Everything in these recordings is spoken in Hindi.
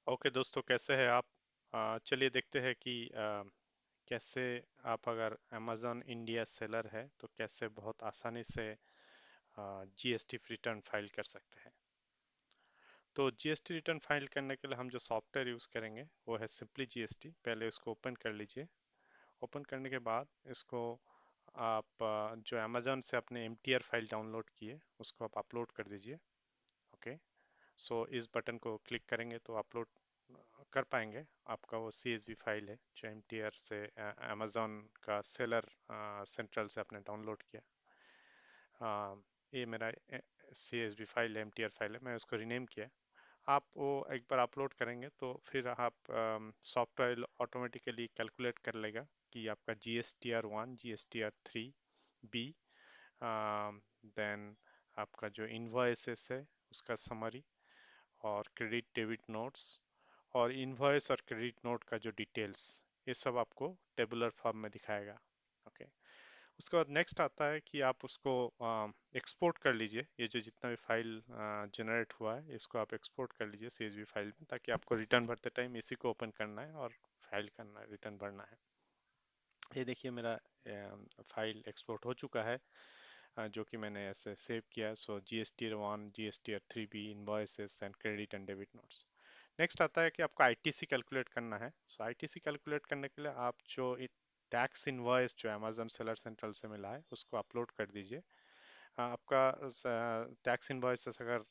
ओके दोस्तों, कैसे हैं आप? चलिए देखते हैं कि कैसे आप अगर अमेज़न इंडिया सेलर है तो कैसे बहुत आसानी से जीएसटी रिटर्न फाइल कर सकते हैं। तो जीएसटी रिटर्न फाइल करने के लिए हम जो सॉफ्टवेयर यूज़ करेंगे वो है सिंपली जीएसटी। पहले इसको ओपन कर लीजिए। ओपन करने के बाद इसको आप जो अमेज़न से अपने एमटीआर फाइल डाउनलोड किए उसको आप अपलोड कर दीजिए। ओके। सो इस बटन को क्लिक करेंगे तो अपलोड कर पाएंगे। आपका वो CSV फाइल है जो MTR से अमेज़न का सेलर सेंट्रल से आपने डाउनलोड किया। ये मेरा CSV फाइल है, MTR फाइल है, मैं उसको रीनेम किया। आप वो एक बार अपलोड करेंगे तो फिर आप सॉफ्टवेयर ऑटोमेटिकली कैलकुलेट कर लेगा कि आपका GSTR 1, GSTR 3 B, देन आपका जो इनवॉइसेस है उसका समरी और क्रेडिट डेबिट नोट्स और इनवॉइस और क्रेडिट नोट का जो डिटेल्स, ये सब आपको टेबुलर फॉर्म में दिखाएगा। ओके। उसके बाद नेक्स्ट आता है कि आप उसको एक्सपोर्ट कर लीजिए। ये जो जितना भी फाइल जनरेट हुआ है इसको आप एक्सपोर्ट कर लीजिए CSV फाइल में, ताकि आपको रिटर्न भरते टाइम इसी को ओपन करना है और फाइल करना है, रिटर्न भरना है। ये देखिए मेरा फाइल एक्सपोर्ट हो चुका है, जो कि मैंने ऐसे सेव किया है। सो GSTR 1, GSTR 3B, invoices and credit and debit notes. Next आता है कि आपको आईटीसी कैलकुलेट करना है। सो आईटीसी कैलकुलेट करने के लिए आप जो टैक्स इनवॉइस जो अमेजन सेलर सेंट्रल से मिला है उसको अपलोड कर दीजिए। आपका टैक्स इनवॉइस अगर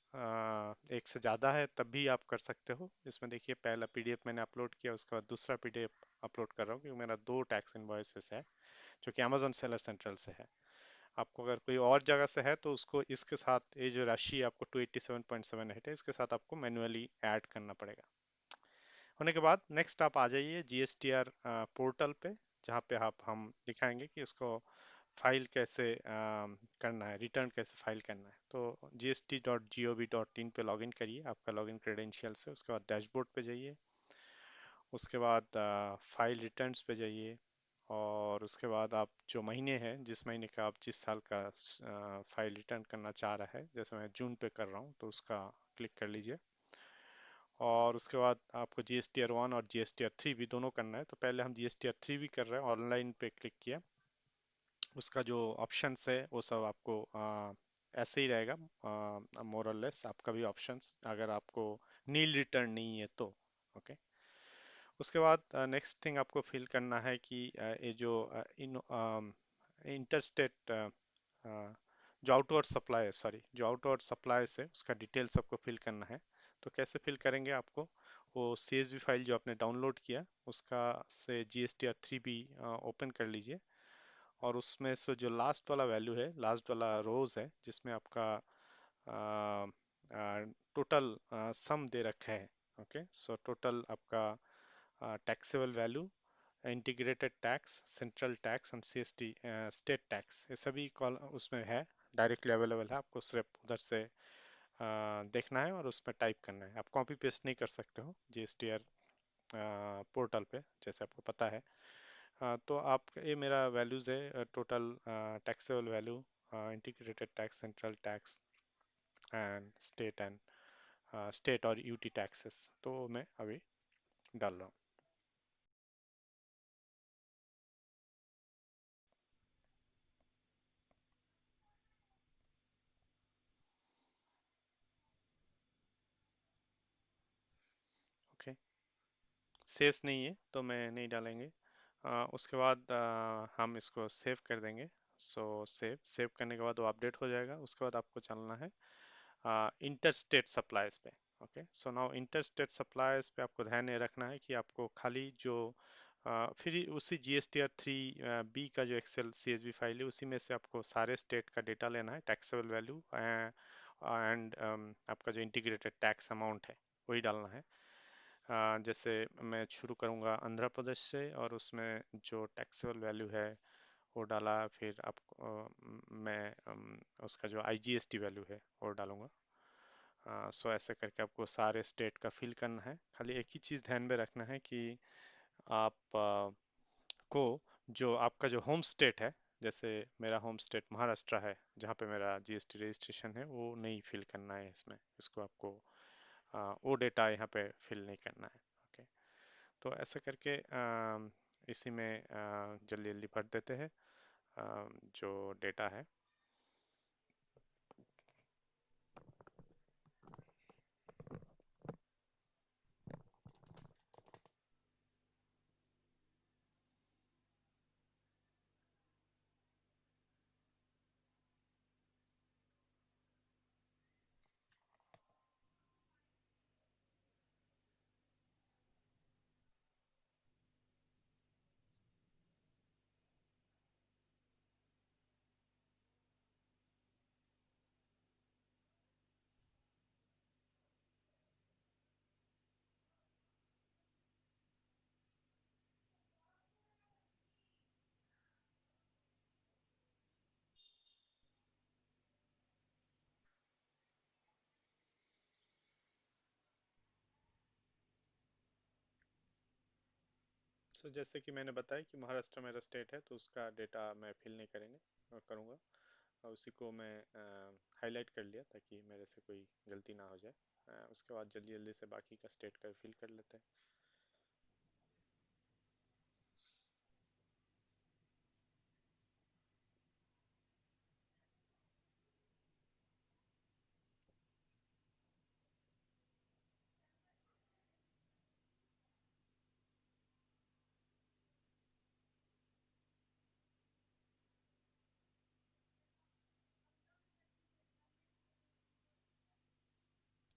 एक से ज़्यादा है तब भी आप कर सकते हो। इसमें देखिए पहला पीडीएफ मैंने अपलोड किया, उसके बाद दूसरा पीडीएफ अपलोड कर रहा हूँ क्योंकि मेरा दो टैक्स इनवॉइसेस है जो कि अमेजन सेलर सेंट्रल से है। आपको अगर कोई और जगह से है तो उसको इसके साथ ये जो राशि आपको 287.78 है इसके साथ आपको मैन्युअली ऐड करना पड़ेगा। होने के बाद नेक्स्ट आप आ जाइए GSTR पोर्टल पे, जहाँ पे आप हम दिखाएंगे कि इसको फाइल कैसे करना है, रिटर्न कैसे फाइल करना है। तो gst.gov.in पे लॉगिन करिए आपका लॉगिन क्रेडेंशियल से। उसके बाद डैशबोर्ड पे जाइए। उसके बाद फाइल रिटर्न्स पे जाइए। और उसके बाद आप जो महीने हैं, जिस महीने का आप जिस साल का फाइल रिटर्न करना चाह रहा है, जैसे मैं जून पे कर रहा हूँ तो उसका क्लिक कर लीजिए। और उसके बाद आपको GSTR 1 और GSTR 3 भी दोनों करना है। तो पहले हम GSTR 3 भी कर रहे हैं, ऑनलाइन पे क्लिक किया। उसका जो ऑप्शंस है वो सब आपको ऐसे ही रहेगा, मोर और लेस। आपका भी ऑप्शंस अगर आपको नील रिटर्न नहीं है तो ओके। उसके बाद नेक्स्ट थिंग आपको फिल करना है कि ये जो इन इंटरस्टेट जो आउटवर्ड सप्लाई है, सॉरी, जो आउटवर्ड सप्लाई है उसका डिटेल्स आपको फिल करना है। तो कैसे फिल करेंगे? आपको वो CSV फाइल जो आपने डाउनलोड किया उसका से GSTR 3B ओपन कर लीजिए। और उसमें से जो लास्ट वाला वैल्यू है, लास्ट वाला रोज है जिसमें आपका टोटल सम दे रखा है। ओके। सो टोटल आपका taxable value, integrated tax, central tax and CST state tax, ये सभी कॉल उसमें है, डायरेक्टली अवेलेबल है। आपको सिर्फ उधर से देखना है और उसमें टाइप करना है। आप कॉपी पेस्ट नहीं कर सकते हो GSTR पोर्टल पे, जैसे आपको पता है। तो आप ये मेरा वैल्यूज़ है, total taxable value, integrated tax, central tax and state और यूटी टैक्सेस, तो मैं अभी डाल रहा हूँ। ओके। शेष नहीं है तो मैं नहीं डालेंगे। उसके बाद हम इसको सेव कर देंगे। सो सेव करने के बाद वो अपडेट हो जाएगा। उसके बाद आपको चलना है इंटरस्टेट सप्लाईज पे। Okay. So now interstate supplies पे आपको ध्यान ये रखना है कि आपको खाली जो फिर उसी GSTR 3B का जो एक्सेल CSV फाइल है उसी में से आपको सारे स्टेट का डेटा लेना है, टैक्सेबल वैल्यू एंड आपका जो इंटीग्रेटेड टैक्स अमाउंट है वही डालना है। जैसे मैं शुरू करूँगा आंध्र प्रदेश से और उसमें जो टैक्सेबल वैल्यू है वो डाला। फिर आपको मैं उसका जो IGST वैल्यू है वो डालूंगा। सो ऐसे करके आपको सारे स्टेट का फिल करना है। खाली एक ही चीज़ ध्यान में रखना है कि आप को जो आपका जो होम स्टेट है, जैसे मेरा होम स्टेट महाराष्ट्र है जहाँ पे मेरा GST रजिस्ट्रेशन है, वो नहीं फिल करना है इसमें। इसको आपको वो डेटा यहाँ पे फिल नहीं करना है। ओके, तो ऐसा करके इसी में जल्दी जल्दी भर देते हैं जो डेटा है। सो जैसे कि मैंने बताया कि महाराष्ट्र मेरा स्टेट है, तो उसका डेटा मैं फिल नहीं करूँगा, और उसी को मैं हाईलाइट कर लिया ताकि मेरे से कोई गलती ना हो जाए। उसके बाद जल्दी जल्दी से बाकी का स्टेट का फिल कर लेते हैं।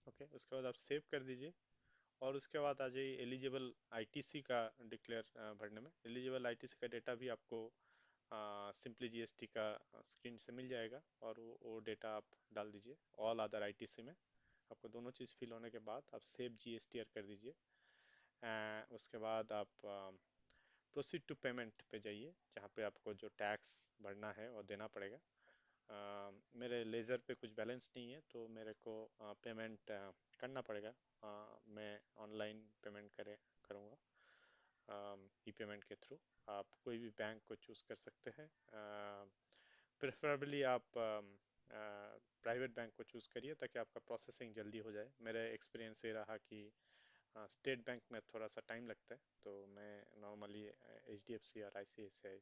ओके, उसके बाद आप सेव कर दीजिए, और उसके बाद आ जाइए एलिजिबल आईटीसी का डिक्लेयर भरने में। एलिजिबल आईटीसी का डेटा भी आपको सिंपली जीएसटी का स्क्रीन से मिल जाएगा, और वो डेटा आप डाल दीजिए ऑल अदर आईटीसी में। आपको दोनों चीज़ फिल होने के बाद आप सेव जीएसटीआर कर दीजिए। उसके बाद आप प्रोसीड टू पेमेंट पे जाइए, जहाँ पे आपको जो टैक्स भरना है वो देना पड़ेगा। मेरे लेज़र पे कुछ बैलेंस नहीं है, तो मेरे को पेमेंट करना पड़ेगा। मैं ऑनलाइन पेमेंट करूँगा ई पेमेंट के थ्रू। आप कोई भी बैंक को चूज़ कर सकते हैं। प्रेफरेबली आप प्राइवेट बैंक को चूज़ करिए ताकि आपका प्रोसेसिंग जल्दी हो जाए। मेरा एक्सपीरियंस ये रहा कि स्टेट बैंक में थोड़ा सा टाइम लगता है, तो मैं नॉर्मली एचडीएफसी और आईसीआईसीआई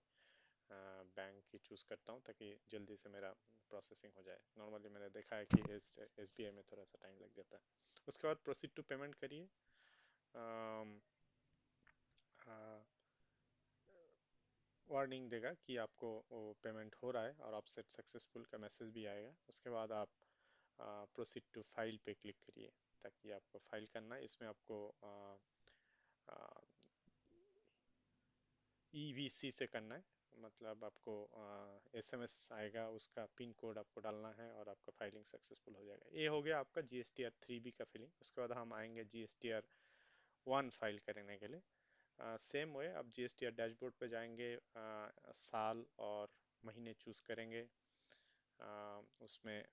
बैंक ही चूज़ करता हूँ ताकि जल्दी से मेरा प्रोसेसिंग हो जाए। नॉर्मली मैंने देखा है कि एसबीआई में थोड़ा सा टाइम लग जाता है। उसके बाद प्रोसीड टू पेमेंट करिए। वार्निंग देगा कि आपको वो पेमेंट हो रहा है, और ऑफसेट सक्सेसफुल का मैसेज भी आएगा। उसके बाद आप प्रोसीड टू फाइल पे क्लिक करिए, ताकि आपको फाइल करना है। इसमें आपको ईवीसी से करना है, मतलब आपको एसएमएस आएगा, उसका पिन कोड आपको डालना है, और आपका फाइलिंग सक्सेसफुल हो जाएगा। ये हो गया आपका जीएसटीआर 3B का फिलिंग। उसके बाद हम आएंगे जीएसटीआर 1 फाइल करने के लिए। सेम वे आप जीएसटीआर डैशबोर्ड पे जाएंगे, साल और महीने चूज करेंगे। उसमें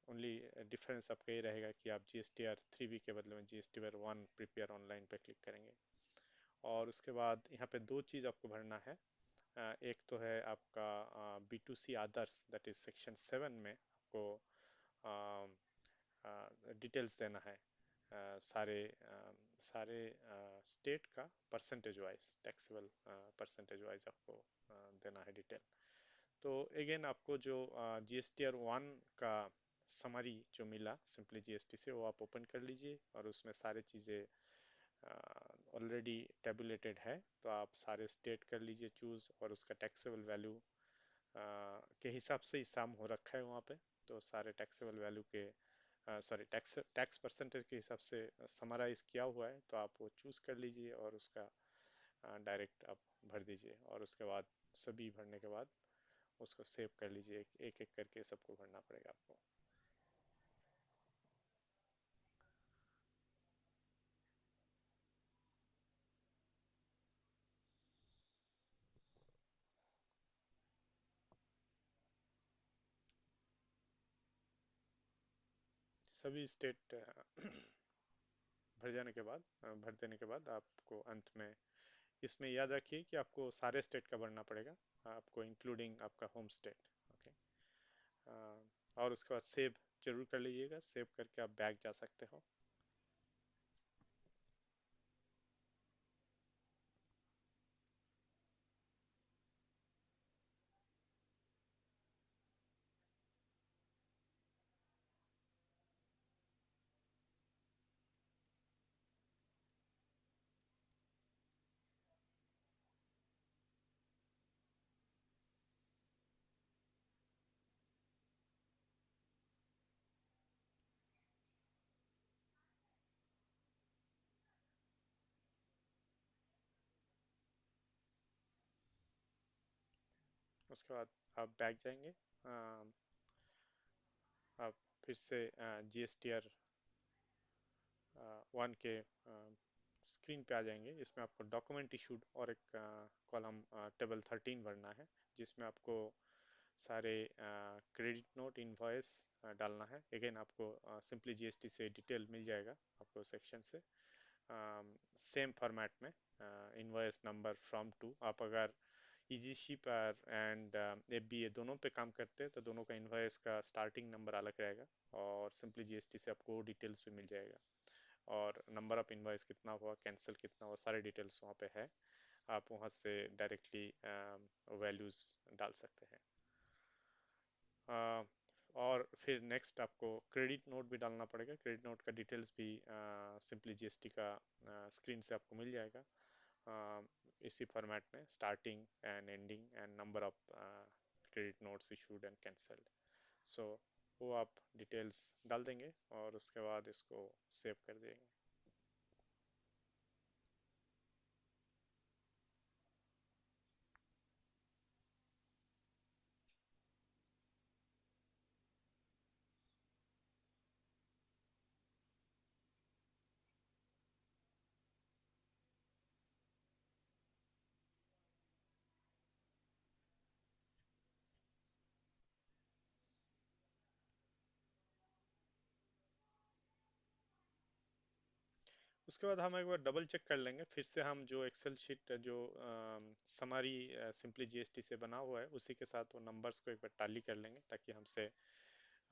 ओनली डिफरेंस आपका ये रहेगा कि आप जीएसटीआर 3B के बदले में जीएसटीआर 1 प्रिपेयर ऑनलाइन पे क्लिक करेंगे। और उसके बाद यहाँ पे दो चीज़ आपको भरना है। एक तो है आपका B to C others, that is section 7 में आपको डिटेल्स देना है। सारे सारे स्टेट का percentage wise, taxable percentage wise आपको देना है डिटेल। तो अगेन आपको जो जीएसटीआर 1 का समरी जो मिला सिंपली जीएसटी से, वो आप ओपन कर लीजिए, और उसमें सारी चीज़ें ऑलरेडी टेबुलेटेड है। तो आप सारे स्टेट कर लीजिए चूज, और उसका टैक्सेबल वैल्यू के हिसाब से ही सम हो रखा है वहाँ पे। तो सारे टैक्सेबल वैल्यू के सॉरी टैक्स टैक्स परसेंटेज के हिसाब से समराइज किया हुआ है, तो आप वो चूज कर लीजिए, और उसका डायरेक्ट आप भर दीजिए। और उसके बाद सभी भरने के बाद उसको सेव कर लीजिए। एक एक करके सबको भरना पड़ेगा आपको। सभी स्टेट भर देने के बाद आपको अंत में इसमें याद रखिए कि आपको सारे स्टेट का भरना पड़ेगा, आपको इंक्लूडिंग आपका होम स्टेट। ओके, और उसके बाद सेव जरूर कर लीजिएगा। सेव करके आप बैक जा सकते हो। उसके बाद आप बैक जाएंगे। आप फिर से GSTR 1 के स्क्रीन पे आ जाएंगे। इसमें आपको डॉक्यूमेंट इशूड और एक कॉलम टेबल 13 भरना है, जिसमें आपको सारे क्रेडिट नोट इनवॉइस डालना है। अगेन आपको सिंपली जीएसटी से डिटेल मिल जाएगा आपको सेक्शन से, सेम फॉर्मेट में। इनवॉइस नंबर फ्रॉम टू, आप अगर इजी शिपर एंड एफबीए दोनों पे काम करते हैं तो दोनों का इनवॉइस का स्टार्टिंग नंबर अलग रहेगा, और सिंपली जीएसटी से आपको डिटेल्स भी मिल जाएगा। और नंबर ऑफ इनवॉइस कितना हुआ, कैंसिल कितना हुआ, सारे डिटेल्स वहाँ पे है। आप वहाँ से डायरेक्टली वैल्यूज़ डाल सकते हैं। और फिर नेक्स्ट आपको क्रेडिट नोट भी डालना पड़ेगा। क्रेडिट नोट का डिटेल्स भी सिंपली जीएसटी का स्क्रीन से आपको मिल जाएगा, इसी फॉर्मेट में, starting and ending and number of credit notes issued and cancelled. So वो आप डिटेल्स डाल देंगे और उसके बाद इसको सेव कर देंगे। उसके बाद हम एक बार डबल चेक कर लेंगे फिर से। हम जो एक्सेल शीट जो समरी सिंपली जीएसटी से बना हुआ है उसी के साथ वो नंबर्स को एक बार टाली कर लेंगे, ताकि हमसे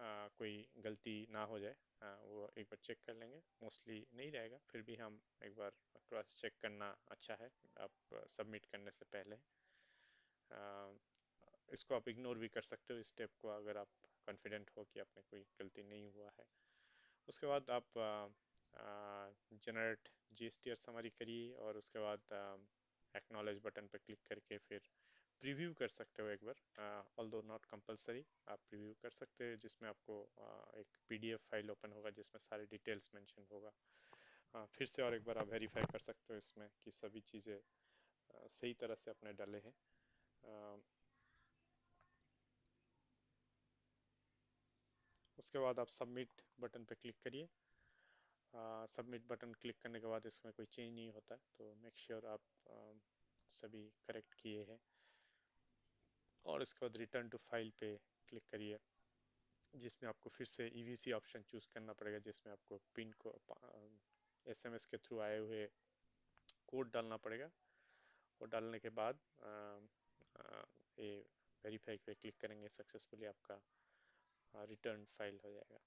कोई गलती ना हो जाए। वो एक बार चेक कर लेंगे, मोस्टली नहीं रहेगा, फिर भी हम एक बार क्रॉस चेक करना अच्छा है आप सबमिट करने से पहले। इसको आप इग्नोर भी कर सकते हो, इस स्टेप को, अगर आप कॉन्फिडेंट हो कि आपने कोई गलती नहीं हुआ है। उसके बाद आप जनरेट जीएसटीआर समरी करिए और उसके बाद एक्नॉलेज बटन पर क्लिक करके फिर प्रीव्यू कर सकते हो एक बार, ऑल्दो नॉट कंपलसरी। आप प्रीव्यू कर सकते हो, जिसमें आपको एक पीडीएफ फाइल ओपन होगा जिसमें सारे डिटेल्स मेंशन होगा। फिर से और एक बार आप वेरीफाई कर सकते हो इसमें कि सभी चीज़ें सही तरह से अपने डाले हैं। अ, उसके बाद आप सबमिट बटन पे क्लिक करिए। सबमिट बटन क्लिक करने के बाद इसमें कोई चेंज नहीं होता है, तो मेक श्योर आप सभी करेक्ट किए हैं। और इसके बाद रिटर्न टू फाइल पे क्लिक करिए, जिसमें आपको फिर से ईवीसी ऑप्शन चूज करना पड़ेगा, जिसमें आपको पिन को एसएमएस के थ्रू आए हुए कोड डालना पड़ेगा। और डालने के बाद ये वेरीफाई पे क्लिक करेंगे, सक्सेसफुली आपका रिटर्न फाइल हो जाएगा।